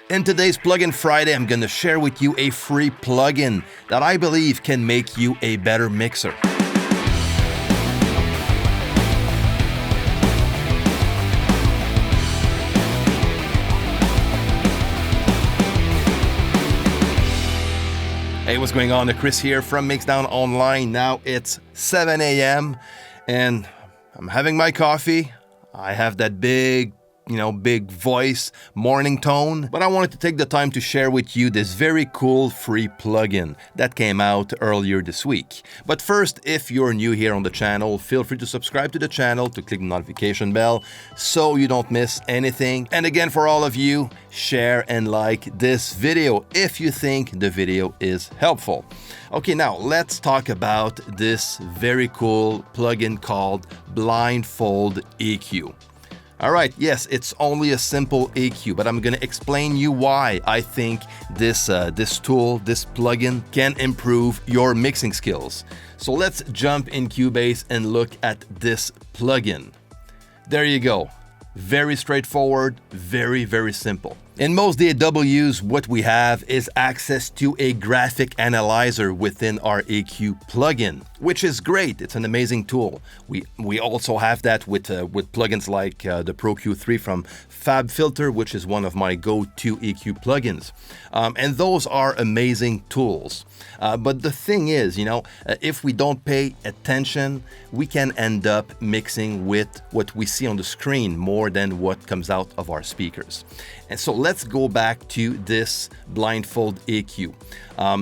In today's Plugin Friday, I'm going to share with you a free plugin that I believe can make you a better mixer. Hey, what's going on? Chris here from MIXDOWN Online. Now it's 7 a.m. and I'm having my coffee. I have that big voice, morning tone. But I wanted to take the time to share with you this very cool free plugin that came out earlier this week. But first, if you're new here on the channel, feel free to subscribe to the channel, to click the notification bell so you don't miss anything. And again, for all of you, share and like this video if you think the video is helpful. Okay, now let's talk about this very cool plugin called Blindfold EQ. All right, yes, it's only a simple EQ, but I'm going to explain you why I think this tool, this plugin, can improve your mixing skills. So let's jump in CUBASE and look at this plugin. There you go. Very straightforward, very, very simple. In most DAWs, what we have is access to a graphic analyzer within our EQ plugin, which is great. It's an amazing tool. We also have that with plugins like the Pro Q3 from FabFilter, which is one of my go-to EQ plugins. And those are amazing tools. But the thing is, if we don't pay attention, we can end up mixing with what we see on the screen more than what comes out of our speakers. And so let's go back to this Blindfold EQ.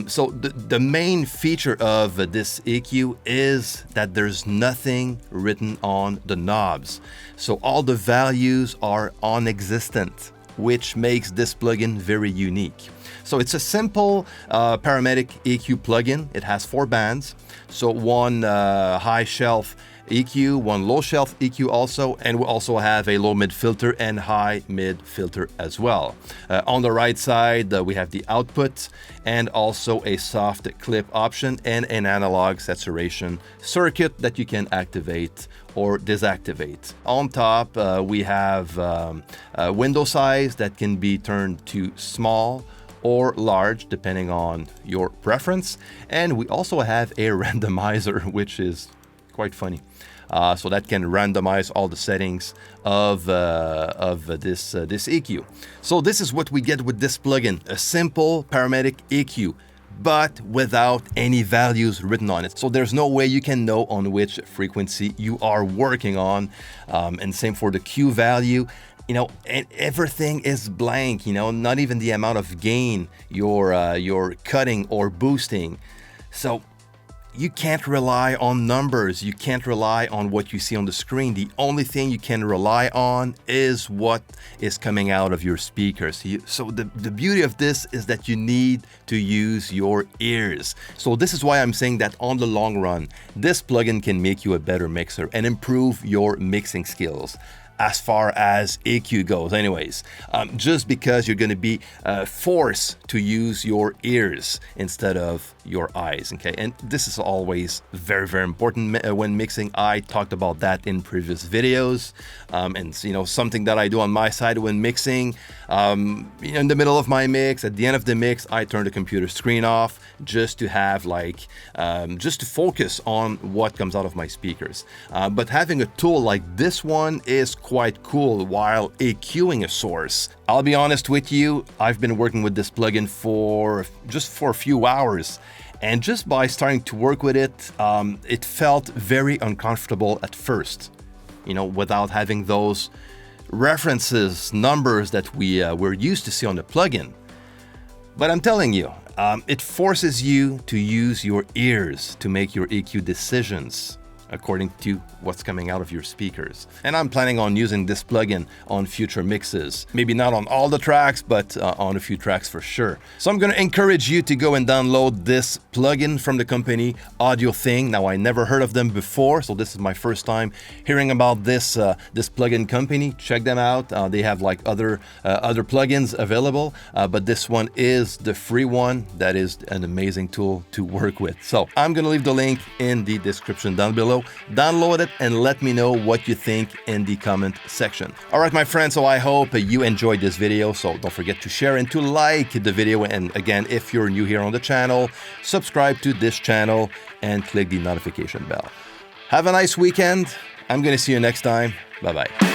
So the main feature of this EQ is that there's nothing written on the knobs. So all the values are non-existent, which makes this plugin very unique. So it's a simple Paramedic EQ plugin. It has 4 bands. So one HighShelf EQ, one LowShelf EQ also, and we also have a LowMid filter and HighMid filter as well. On the right side, we have the output and also a soft clip option and an analog saturation circuit that you can activate or deactivate. On top, we have a window size that can be turned to small or large depending on your preference. And we also have a randomizer, which is quite funny. So that can randomize all the settings of this EQ. So this is what we get with this plugin, a simple Paramedic EQ, but without any values written on it. So there's no way you can know on which frequency you are working on. And same for the Q value. And everything is blank, not even the amount of gain you're cutting or boosting. So you can't rely on numbers. You can't rely on what you see on the screen. The only thing you can rely on is what is coming out of your speakers. So the beauty of this is that you need to use your ears. So this is why I'm saying that on the long run, this plugin can make you a better mixer and improve your mixing skills. As far as EQ goes anyways, just because you're going to be forced to use your ears instead of your eyes, okay? And this is always very, very important when mixing. I talked about that in previous videos, and something that I do on my side when mixing, in the middle of my mix, at the end of the mix, I turn the computer screen off just to have just to focus on what comes out of my speakers. But having a tool like this one is quite cool while EQing a source. I'll be honest with you, I've been working with this plugin for a few hours, and just by starting to work with it, it felt very uncomfortable at first, without having those references, numbers that we're used to see on the plugin. But I'm telling you, it forces you to use your ears to make your EQ decisions according to what's coming out of your speakers. And I'm planning on using this plugin on future mixes. Maybe not on all the tracks, but on a few tracks for sure. So I'm gonna encourage you to go and download this plugin from the company Audio Thing. Now, I never heard of them before, so this is my first time hearing about this plugin company. Check them out. They have other plugins available, but this one is the free one. That is an amazing tool to work with. So I'm gonna leave the link in the description down below. So download it and let me know what you think in the comment section. All right, my friends, so I hope you enjoyed this video. So don't forget to share and to like the video. And again, if you're new here on the channel, subscribe to this channel and click the notification bell. Have a nice weekend. I'm going to see you next time. Bye-bye.